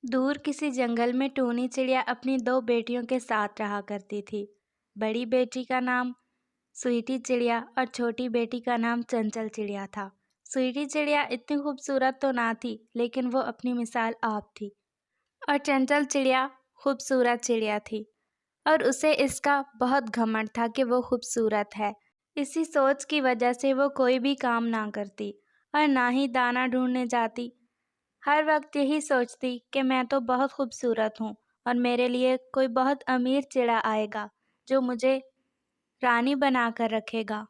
دور کسی جنگل میں ٹونی چڑیا اپنی دو بیٹیوں کے ساتھ رہا کرتی تھی۔ بڑی بیٹی کا نام سویٹی چڑیا اور چھوٹی بیٹی کا نام چنچل چڑیا تھا۔ سویٹی چڑیا اتنی خوبصورت تو نہ تھی، لیکن وہ اپنی مثال آپ تھی، اور چنچل چڑیا خوبصورت چڑیا تھی، اور اسے اس کا بہت گھمنڈ تھا کہ وہ خوبصورت ہے۔ اسی سوچ کی وجہ سے وہ کوئی بھی کام نہ کرتی اور نہ ہی دانہ ڈھونڈنے جاتی۔ ہر وقت یہی سوچتی کہ میں تو بہت خوبصورت ہوں اور میرے لیے کوئی بہت امیر چڑیا آئے گا جو مجھے رانی بنا کر رکھے گا۔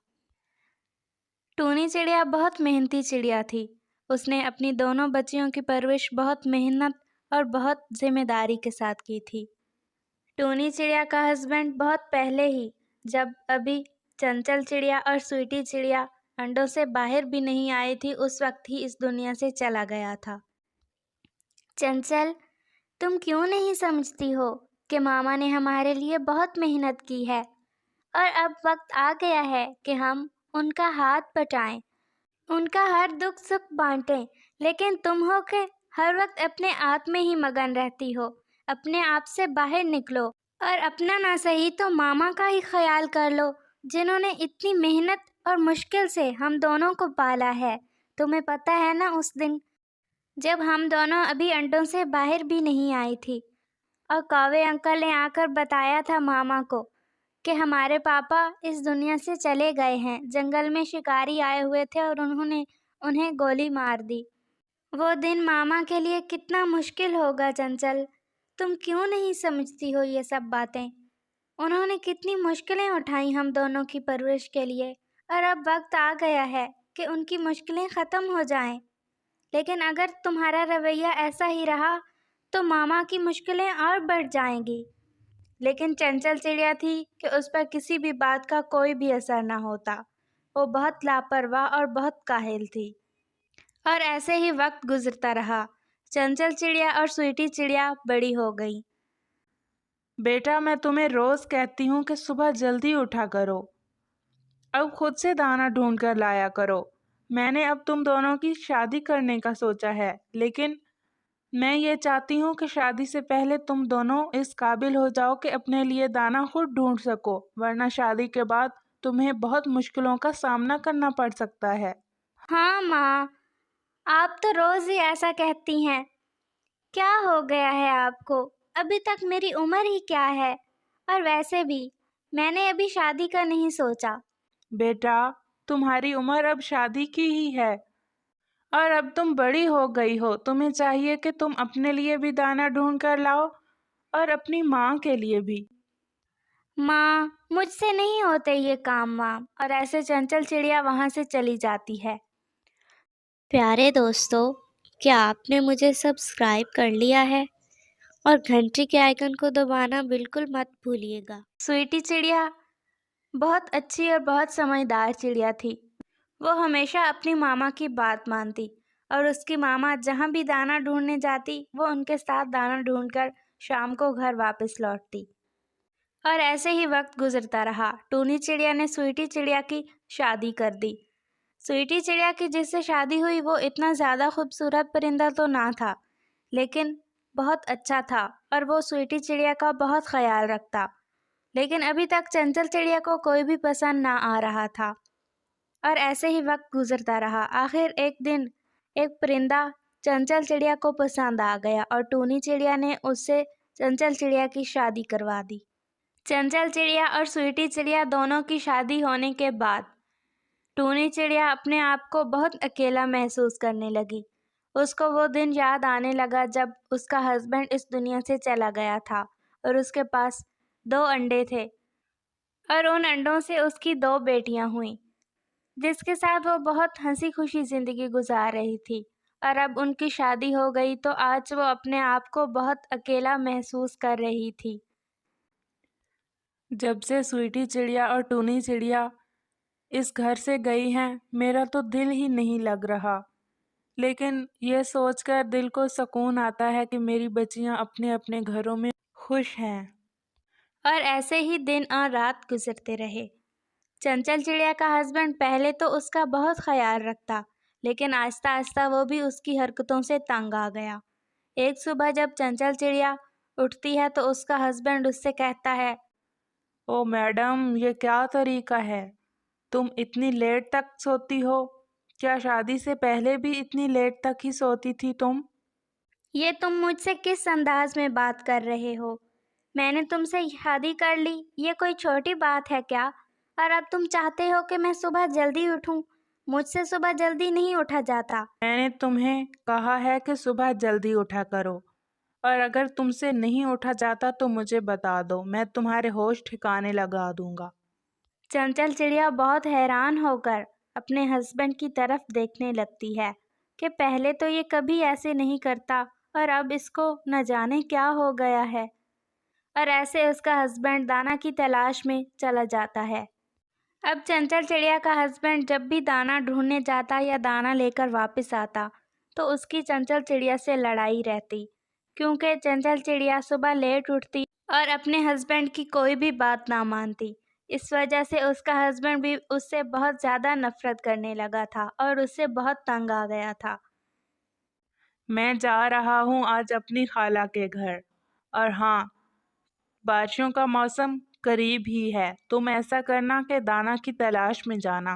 ٹونی چڑیا بہت محنتی چڑیا تھی۔ اس نے اپنی دونوں بچیوں کی پرورش بہت محنت اور بہت ذمہ داری کے ساتھ کی تھی۔ ٹونی چڑیا کا ہسبینڈ بہت پہلے ہی، جب ابھی چنچل چڑیا اور سویٹی چڑیا انڈوں سے باہر بھی نہیں آئی تھی، اس وقت ہی اس دنیا سے چلا گیا تھا۔ چنچل، تم کیوں نہیں سمجھتی ہو کہ ماما نے ہمارے لیے بہت محنت کی ہے، اور اب وقت آ گیا ہے کہ ہم ان کا ہاتھ بٹائیں، ان کا ہر دکھ سکھ بانٹیں، لیکن تم ہو کہ ہر وقت اپنے آپ میں ہی مگن رہتی ہو۔ اپنے آپ سے باہر نکلو اور اپنا نہ صحیح تو ماما کا ہی خیال کر لو، جنہوں نے اتنی محنت اور مشکل سے ہم دونوں کو پالا ہے۔ تمہیں پتہ ہے نا اس دن جب ہم دونوں ابھی انڈوں سے باہر بھی نہیں آئی تھی، اور کوے انکل نے آ کر بتایا تھا ماما کو کہ ہمارے پاپا اس دنیا سے چلے گئے ہیں، جنگل میں شکاری آئے ہوئے تھے اور انہوں نے انہیں گولی مار دی۔ وہ دن ماما کے لیے کتنا مشکل ہوگا چنچل، تم کیوں نہیں سمجھتی ہو یہ سب باتیں؟ انہوں نے کتنی مشکلیں اٹھائیں ہم دونوں کی پرورش کے لیے، اور اب وقت آ گیا ہے کہ ان کی مشکلیں ختم ہو جائیں۔ لیکن اگر تمہارا رویہ ایسا ہی رہا تو ماما کی مشکلیں اور بڑھ جائیں گی۔ لیکن چنچل چڑیا تھی کہ اس پر کسی بھی بات کا کوئی بھی اثر نہ ہوتا۔ وہ بہت لاپرواہ اور بہت کاہل تھی، اور ایسے ہی وقت گزرتا رہا۔ چنچل چڑیا اور سویٹی چڑیا بڑی ہو گئی۔ بیٹا، میں تمہیں روز کہتی ہوں کہ صبح جلدی اٹھا کرو، اب خود سے دانہ ڈھونڈ کر لایا کرو۔ میں نے اب تم دونوں کی شادی کرنے کا سوچا ہے، لیکن میں یہ چاہتی ہوں کہ شادی سے پہلے تم دونوں اس قابل ہو جاؤ کہ اپنے لیے دانہ خود ڈھونڈ سکو، ورنہ شادی کے بعد تمہیں بہت مشکلوں کا سامنا کرنا پڑ سکتا ہے۔ ہاں ماں، آپ تو روز ہی ایسا کہتی ہیں۔ کیا ہو گیا ہے آپ کو؟ ابھی تک میری عمر ہی کیا ہے، اور ویسے بھی میں نے ابھی شادی کا نہیں سوچا۔ بیٹا، تمہاری عمر اب شادی کی ہی ہے، اور اب تم بڑی ہو گئی ہو۔ تمہیں چاہیے کہ تم اپنے لیے بھی دانہ ڈھونڈ کر لاؤ اور اپنی ماں کے لیے بھی۔ ماں، مجھ سے نہیں ہوتے یہ کام ماں، اور ایسے چنچل چڑیا وہاں سے چلی جاتی ہے۔ پیارے دوستو، کیا آپ نے مجھے سبسکرائب کر لیا ہے؟ اور گھنٹی کے آئیکن کو دبانا بالکل مت بھولیے گا۔ سویٹی چڑیا بہت اچھی اور بہت سمجھدار چڑیا تھی۔ وہ ہمیشہ اپنی ماما کی بات مانتی، اور اس کی ماما جہاں بھی دانہ ڈھونڈنے جاتی وہ ان کے ساتھ دانہ ڈھونڈ کر شام کو گھر واپس لوٹتی۔ اور ایسے ہی وقت گزرتا رہا۔ ٹونی چڑیا نے سویٹی چڑیا کی شادی کر دی۔ سویٹی چڑیا کی جس سے شادی ہوئی وہ اتنا زیادہ خوبصورت پرندہ تو نہ تھا، لیکن بہت اچھا تھا، اور وہ سویٹی چڑیا کا بہت خیال رکھتا۔ لیکن ابھی تک چنچل چڑیا کو کوئی بھی پسند نہ آ رہا تھا، اور ایسے ہی وقت گزرتا رہا۔ آخر ایک دن ایک پرندہ چنچل چڑیا کو پسند آ گیا، اور ٹونی چڑیا نے اس سے چنچل چڑیا کی شادی کروا دی۔ چنچل چڑیا اور سویٹی چڑیا دونوں کی شادی ہونے کے بعد ٹونی چڑیا اپنے آپ کو بہت اکیلا محسوس کرنے لگی۔ اس کو وہ دن یاد آنے لگا جب اس کا ہسبینڈ اس دنیا سے چلا گیا تھا، اور اس کے پاس 2 انڈے تھے، اور ان انڈوں سے اس کی 2 بیٹیاں ہوئیں، جس کے ساتھ وہ بہت ہنسی خوشی زندگی گزار رہی تھی۔ اور اب ان کی شادی ہو گئی تو آج وہ اپنے آپ کو بہت اکیلا محسوس کر رہی تھی۔ جب سے سویٹی چڑیا اور ٹونی چڑیا اس گھر سے گئی ہیں، میرا تو دل ہی نہیں لگ رہا، لیکن یہ سوچ کر دل کو سکون آتا ہے کہ میری بچیاں اپنے اپنے گھروں میں خوش ہیں۔ اور ایسے ہی دن اور رات گزرتے رہے۔ چنچل چڑیا کا ہسبینڈ پہلے تو اس کا بہت خیال رکھتا، لیکن آہستہ آہستہ وہ بھی اس کی حرکتوں سے تنگ آ گیا۔ ایک صبح جب چنچل چڑیا اٹھتی ہے تو اس کا ہسبینڈ اس سے کہتا ہے، او میڈم، یہ کیا طریقہ ہے؟ تم اتنی لیٹ تک سوتی ہو؟ کیا شادی سے پہلے بھی اتنی لیٹ تک ہی سوتی تھی تم؟ یہ تم مجھ سے کس انداز میں بات کر رہے ہو؟ میں نے تم سے شادی کر لی، یہ کوئی چھوٹی بات ہے کیا؟ اور اب تم چاہتے ہو کہ میں صبح جلدی اٹھوں؟ مجھ سے صبح جلدی نہیں اٹھا جاتا۔ میں نے تمہیں کہا ہے کہ صبح جلدی اٹھا کرو، اور اگر تم سے نہیں اٹھا جاتا تو مجھے بتا دو، میں تمہارے ہوش ٹھکانے لگا دوں گا۔ چنچل چڑیا بہت حیران ہو کر اپنے ہسبینڈ کی طرف دیکھنے لگتی ہے کہ پہلے تو یہ کبھی ایسے نہیں کرتا اور اب اس کو نہ جانے کیا ہو گیا ہے، اور ایسے اس کا ہسبینڈ دانا کی تلاش میں چلا جاتا ہے۔ اب چنچل چڑیا کا ہسبینڈ جب بھی دانا ڈھونڈنے جاتا یا دانا لے کر واپس آتا تو اس کی چنچل چڑیا سے لڑائی رہتی، کیونکہ چنچل چڑیا صبح لیٹ اٹھتی اور اپنے ہسبینڈ کی کوئی بھی بات نہ مانتی۔ اس وجہ سے اس کا ہسبینڈ بھی اس سے بہت زیادہ نفرت کرنے لگا تھا اور اس سے بہت تنگ آ گیا تھا۔ میں جا رہا ہوں آج اپنی خالہ کے گھر، اور ہاں، بارشوں کا موسم قریب ہی ہے۔ تم ایسا کرنا کہ دانا کی تلاش میں جانا،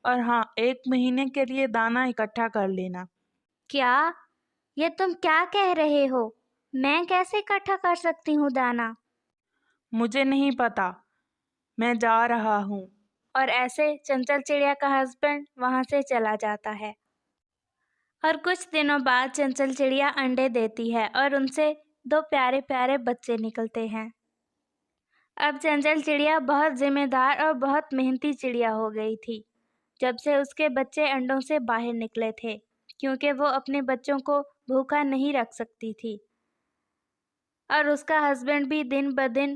اور ہاں، 1 مہینے کے لیے دانا اکٹھا کر لینا۔ کیا؟ یہ تم کیا کہہ رہے ہو؟ میں کیسے اکٹھا کر سکتی ہوں دانا؟ مجھے نہیں پتا، میں جا رہا ہوں۔ اور ایسے چنچل چڑیا کا ہسبینڈ وہاں سے چلا جاتا ہے۔ اور کچھ دنوں بعد چنچل چڑیا انڈے دیتی ہے اور ان سے 2 پیارے پیارے بچے نکلتے ہیں۔ اب چنچل چڑیا بہت ذمہ دار اور بہت محنتی چڑیا ہو گئی تھی جب سے اس کے بچے انڈوں سے باہر نکلے تھے، کیونکہ وہ اپنے بچوں کو بھوکا نہیں رکھ سکتی تھی۔ اور اس کا ہسبینڈ بھی دن بدن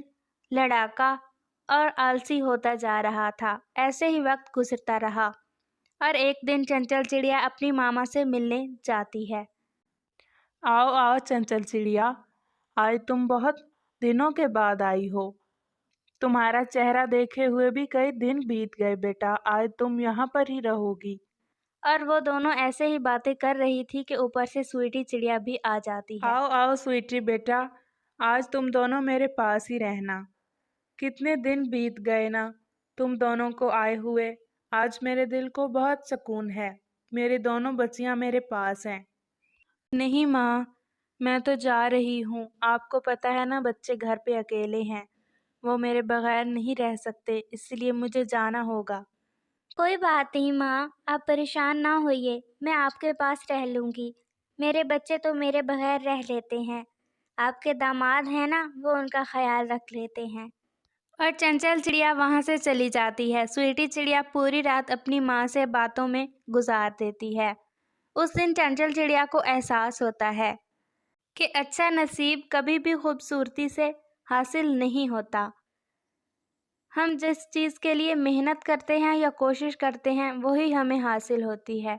لڑاکا اور آلسی ہوتا جا رہا تھا۔ ایسے ہی وقت گزرتا رہا، اور ایک دن چنچل چڑیا اپنی ماما سے ملنے جاتی ہے۔ آؤ آؤ چنچل چڑیا، آج تم بہت دنوں کے بعد آئی ہو۔ تمہارا چہرہ دیکھے ہوئے بھی کئی دن بیت گئے بیٹا، آج تم یہاں پر ہی رہو گی۔ اور وہ دونوں ایسے ہی باتیں کر رہی تھی کہ اوپر سے سویٹی چڑیا بھی آ جاتی ہے۔ آؤ آؤ سویٹی بیٹا، آج تم دونوں میرے پاس ہی رہنا۔ کتنے دن بیت گئے نا تم دونوں کو آئے ہوئے، آج میرے دل کو بہت سکون ہے، میرے دونوں بچیاں میرے پاس ہیں۔ نہیں ماں، میں تو جا رہی ہوں، آپ کو پتہ ہے نا بچے گھر پہ اکیلے ہیں، وہ میرے بغیر نہیں رہ سکتے، اس لیے مجھے جانا ہوگا۔ کوئی بات نہیں ماں، آپ پریشان نہ ہوئیے، میں آپ کے پاس رہ لوں گی، میرے بچے تو میرے بغیر رہ لیتے ہیں، آپ کے داماد ہیں نا، وہ ان کا خیال رکھ لیتے ہیں۔ اور چنچل چڑیا وہاں سے چلی جاتی ہے۔ سویٹی چڑیا پوری رات اپنی ماں سے باتوں میں گزار دیتی ہے۔ اس دن چنچل چڑیا کو احساس ہوتا ہے کہ اچھا نصیب کبھی بھی خوبصورتی سے حاصل نہیں ہوتا۔ ہم جس چیز کے لیے محنت کرتے ہیں یا کوشش کرتے ہیں وہی ہمیں حاصل ہوتی ہے۔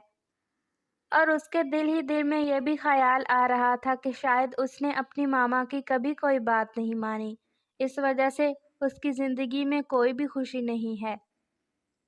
اور اس کے دل ہی دل میں یہ بھی خیال آ رہا تھا کہ شاید اس نے اپنی ماما کی کبھی کوئی بات نہیں مانی، اس وجہ سے اس کی زندگی میں کوئی بھی خوشی نہیں ہے۔